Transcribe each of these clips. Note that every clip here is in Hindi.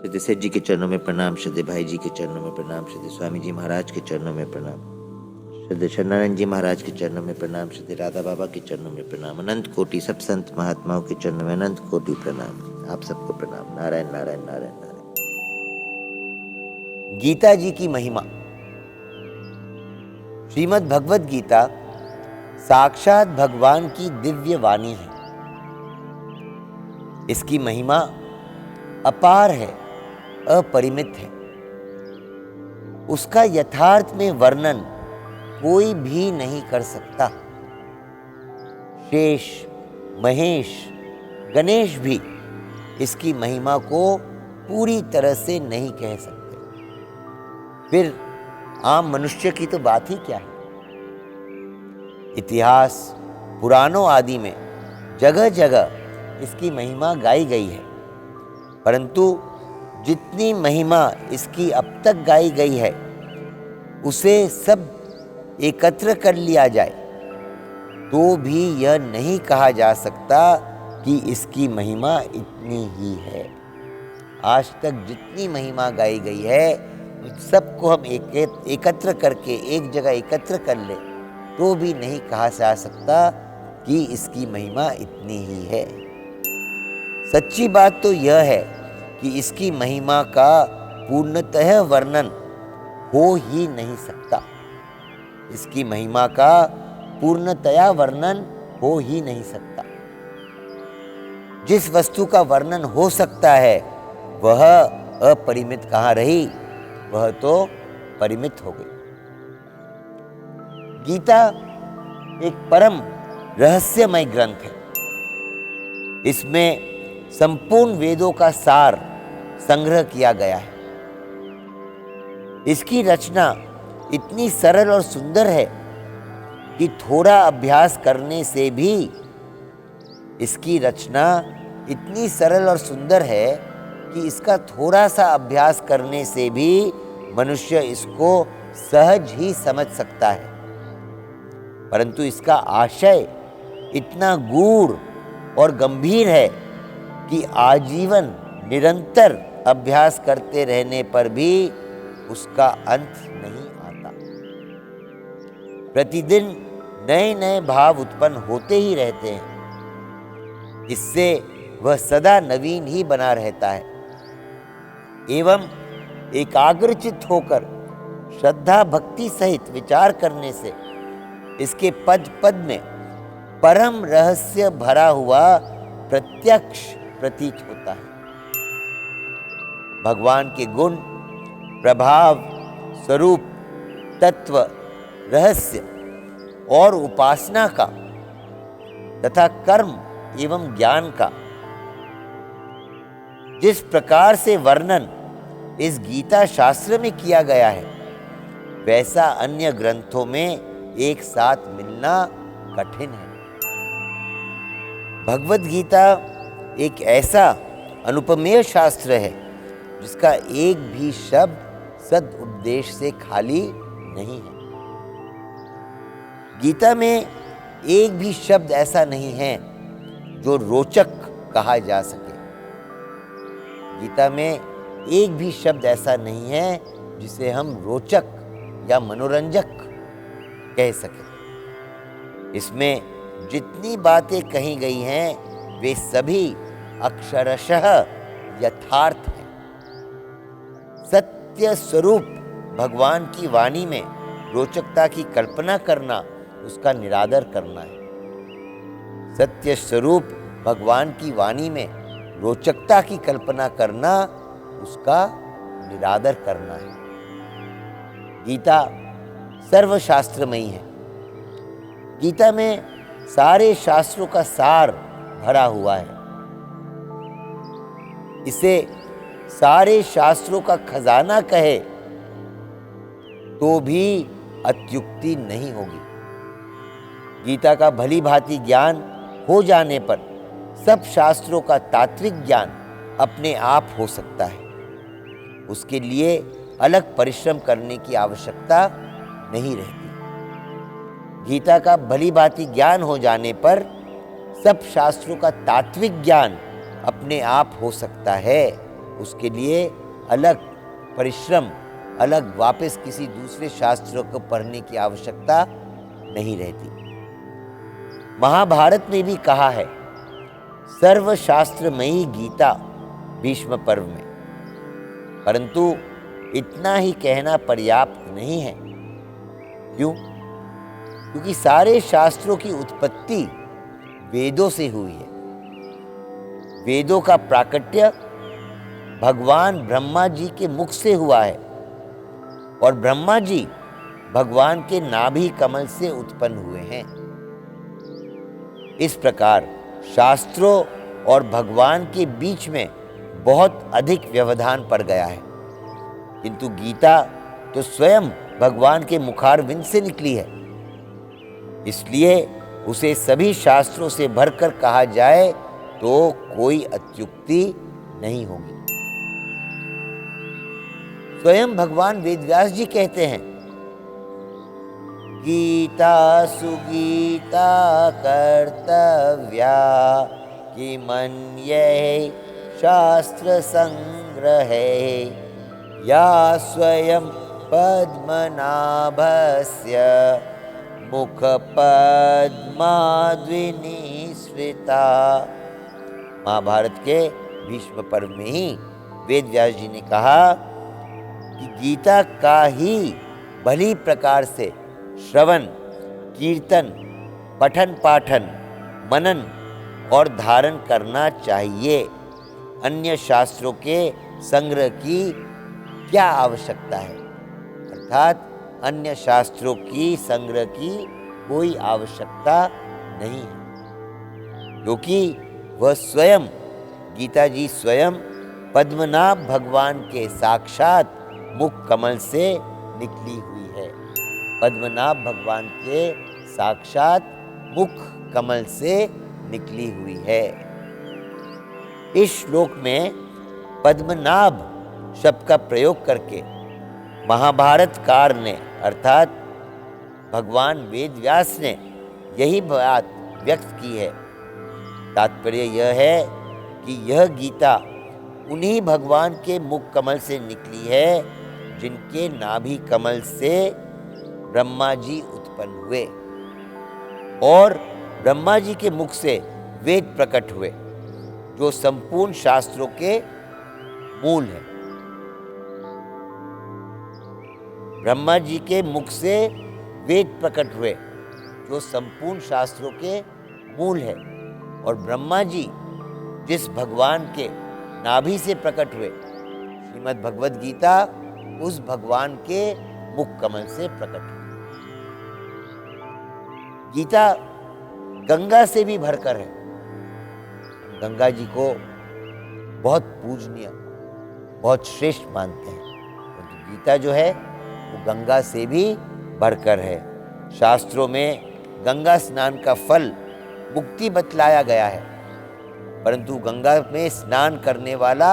श्रद्धे सेठ जी के चरणों में प्रणाम, श्रद्धे भाई जी के चरणों में प्रणाम, श्रद्धे स्वामी जी महाराज के चरणों में प्रणाम, श्रद्धे शरणानंद जी महाराज के चरणों में प्रणाम, श्रद्धे राधा बाबा के चरणों में प्रणाम, अनंत कोटि सब संत महात्माओं के चरणों में अनंत कोटि प्रणाम। आप सबको प्रणाम। नारायण नारायण नारायण नारायण। गीता जी की महिमा। श्रीमद् भगवद गीता साक्षात भगवान की दिव्य वाणी है। इसकी महिमा अपार है, अपरिमित है। उसका यथार्थ में वर्णन कोई भी नहीं कर सकता। शेष, महेश, गणेश भी इसकी महिमा को पूरी तरह से नहीं कह सकते। फिर आम मनुष्य की तो बात ही क्या है। इतिहास, पुराणों आदि में जगह जगह इसकी महिमा गाई गई है, परंतु जितनी महिमा इसकी अब तक गाई गई है उसे सब एकत्र कर लिया जाए तो भी यह नहीं कहा जा सकता कि इसकी महिमा इतनी ही है। आज तक जितनी महिमा गाई गई है सबको हम एकत्र करके एक जगह एकत्र कर ले तो भी नहीं कहा जा सकता कि इसकी महिमा इतनी ही है। सच्ची बात तो यह है कि इसकी महिमा का पूर्णतः वर्णन हो ही नहीं सकता। इसकी महिमा का पूर्णतया वर्णन हो ही नहीं सकता। जिस वस्तु का वर्णन हो सकता है वह अपरिमित कहाँ रही, वह तो परिमित हो गई। गीता एक परम रहस्यमय ग्रंथ है। इसमें संपूर्ण वेदों का सार संग्रह किया गया है। इसकी रचना इतनी सरल और सुंदर है कि थोड़ा अभ्यास करने से भी इसकी रचना इतनी सरल और सुंदर है कि इसका थोड़ा सा अभ्यास करने से भी मनुष्य इसको सहज ही समझ सकता है। परंतु इसका आशय इतना गूढ़ और गंभीर है कि आजीवन निरंतर अभ्यास करते रहने पर भी उसका अंत नहीं आता। प्रतिदिन नए नए भाव उत्पन्न होते ही रहते हैं। इससे वह सदा नवीन ही बना रहता है एवं एकाग्रचित्त होकर श्रद्धा भक्ति सहित विचार करने से इसके पद पद में परम रहस्य भरा हुआ प्रत्यक्ष प्रतीत होता है। भगवान के गुण, प्रभाव, स्वरूप, तत्व, रहस्य और उपासना का तथा कर्म एवं ज्ञान का जिस प्रकार से वर्णन इस गीता शास्त्र में किया गया है वैसा अन्य ग्रंथों में एक साथ मिलना कठिन है। भगवद गीता एक ऐसा अनुपमेय शास्त्र है जिसका एक भी शब्द सद उपदेश से खाली नहीं है। गीता में एक भी शब्द ऐसा नहीं है जो रोचक कहा जा सके। गीता में एक भी शब्द ऐसा नहीं है जिसे हम रोचक या मनोरंजक कह सकें। इसमें जितनी बातें कही गई हैं वे सभी अक्षरशः यथार्थ हैं। सत्य स्वरूप भगवान की वाणी में रोचकता की कल्पना करना उसका निरादर करना है। सत्य स्वरूप भगवान की वाणी में रोचकता की कल्पना करना उसका निरादर करना है। गीता सर्वशास्त्रमयी है। गीता में सारे शास्त्रों का सार भरा हुआ है। इसे सारे शास्त्रों का खजाना कहे तो भी अत्युक्ति नहीं होगी। गीता का भली भांति ज्ञान हो जाने पर सब शास्त्रों का तात्विक ज्ञान अपने आप हो सकता है। उसके लिए अलग परिश्रम करने की आवश्यकता नहीं रहती। गीता का भली भांति ज्ञान हो जाने पर सब शास्त्रों का तात्विक ज्ञान अपने आप हो सकता है। उसके लिए अलग परिश्रम, अलग वापस किसी दूसरे शास्त्रों को पढ़ने की आवश्यकता नहीं रहती। महाभारत में भी कहा है, सर्वशास्त्रमयी गीता भीष्म पर्व में, परंतु इतना ही कहना पर्याप्त नहीं है। क्यों? क्योंकि सारे शास्त्रों की उत्पत्ति वेदों से हुई है। वेदों का प्राकट्य भगवान ब्रह्मा जी के मुख से हुआ है और ब्रह्मा जी भगवान के नाभि कमल से उत्पन्न हुए हैं। इस प्रकार शास्त्रों और भगवान के बीच में बहुत अधिक व्यवधान पड़ गया है, किंतु गीता तो स्वयं भगवान के मुखारविंद से निकली है, इसलिए उसे सभी शास्त्रों से भरकर कहा जाए तो कोई अत्युक्ति नहीं होगी। स्वयं भगवान वेदव्यास जी कहते हैं, गीता सुगीता कर्तव्या कि मन्ये शास्त्र संग्रहे या स्वयं पद्मनाभस्य मुख पद्माद्विनिसृता। महाभारत के भीष्म पर्व में ही वेदव्यास जी ने कहा कि गीता का ही भली प्रकार से श्रवण, कीर्तन, पठन पाठन, मनन और धारण करना चाहिए। अन्य शास्त्रों के संग्रह की क्या आवश्यकता है? अर्थात अन्य शास्त्रों की संग्रह की कोई आवश्यकता नहीं है, क्योंकि वह स्वयं, गीता जी स्वयं पद्मनाभ भगवान के साक्षात मुख कमल से निकली हुई है। पद्मनाभ भगवान के साक्षात मुख कमल से निकली हुई है। इस श्लोक में पद्मनाभ शब्द का प्रयोग करके महाभारतकार ने अर्थात भगवान वेदव्यास ने यही बात व्यक्त की है। तात्पर्य यह है कि यह गीता उन्हीं भगवान के मुख कमल से निकली है जिनके नाभि कमल से ब्रह्मा जी उत्पन्न हुए और ब्रह्मा जी के मुख से वेद प्रकट हुए, जो संपूर्ण शास्त्रों के मूल है। ब्रह्मा जी के मुख से वेद प्रकट हुए, जो संपूर्ण शास्त्रों के मूल है, और ब्रह्मा जी जिस भगवान के नाभि से प्रकट हुए, श्रीमद् भगवद गीता उस भगवान के मुख कमल से प्रकट हुई। गीता गंगा से भी भरकर है। गंगा जी को बहुत पूजनीय, बहुत श्रेष्ठ मानते हैं, परंतु गीता जो है वो गंगा से भी बढ़कर है। शास्त्रों में गंगा स्नान का फल मुक्ति बतलाया गया है, परंतु गंगा में स्नान करने वाला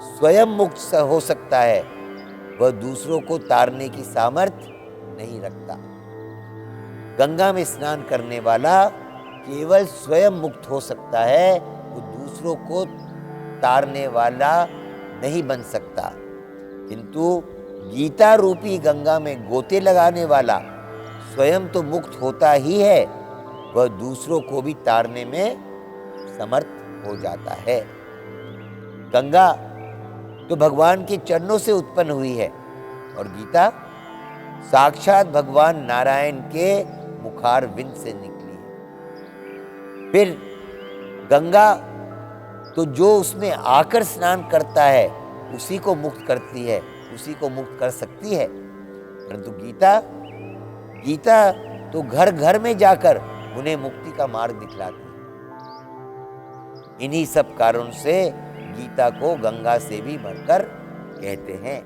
स्वयं मुक्त हो सकता है, वह दूसरों को तारने की सामर्थ्य नहीं रखता। गंगा में स्नान करने वाला केवल स्वयं मुक्त हो सकता है, वो दूसरों को तारने वाला नहीं बन सकता। किंतु गीता रूपी गंगा में गोते लगाने वाला स्वयं तो मुक्त होता ही है, वह दूसरों को भी तारने में समर्थ हो जाता है। गंगा तो भगवान के चरणों से उत्पन्न हुई है और गीता साक्षात भगवान नारायण के मुखारविंद से निकली है। फिर गंगा तो जो उसमें आकर स्नान करता है उसी को मुक्त करती है, उसी को मुक्त कर सकती है, परंतु गीता तो घर घर में जाकर उन्हें मुक्ति का मार्ग दिखलाती है। इन्हीं सब कारणों से गीता को गंगा से भी बढ़कर कहते हैं।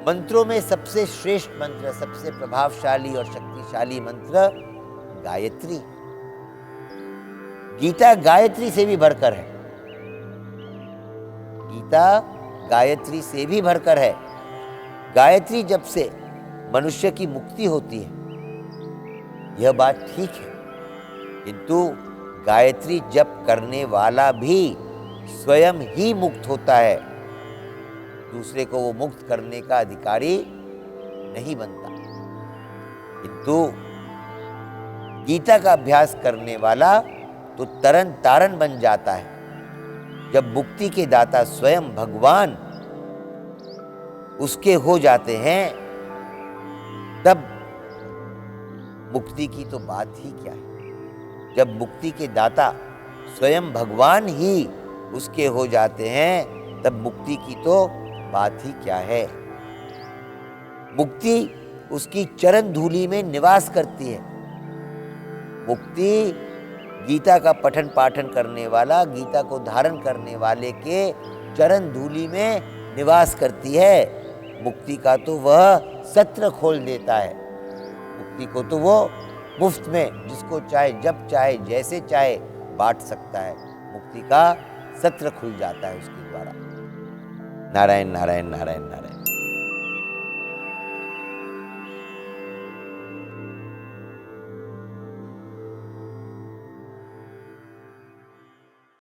मंत्रों में सबसे श्रेष्ठ मंत्र, सबसे प्रभावशाली और शक्तिशाली मंत्र गायत्री। गीता गायत्री से भी बढ़कर है। गीता गायत्री से भी बढ़कर है। गायत्री जब से मनुष्य की मुक्ति होती है, यह बात ठीक है, किंतु गायत्री जप करने वाला भी स्वयं ही मुक्त होता है, दूसरे को वो मुक्त करने का अधिकारी नहीं बनता। किंतु गीता का अभ्यास करने वाला तो तरन तारन बन जाता है। जब मुक्ति के दाता स्वयं भगवान उसके हो जाते हैं, तब मुक्ति की तो बात ही क्या है। जब मुक्ति के दाता स्वयं भगवान ही उसके हो जाते हैं, तब मुक्ति की तो बात ही क्या है। मुक्ति उसकी चरण धूलि में निवास करती है। मुक्ति गीता का पठन पाठन करने वाला, गीता को धारण करने वाले के चरण धूलि में निवास करती है। मुक्ति का तो वह सत्र खोल देता है। मुक्ति को तो वो मुफ्त में जिसको चाहे जब चाहे जैसे चाहे बांट सकता है। मुक्ति का सत्र खुल जाता है उसके द्वारा। नारायण नारायण नारायण नारायण।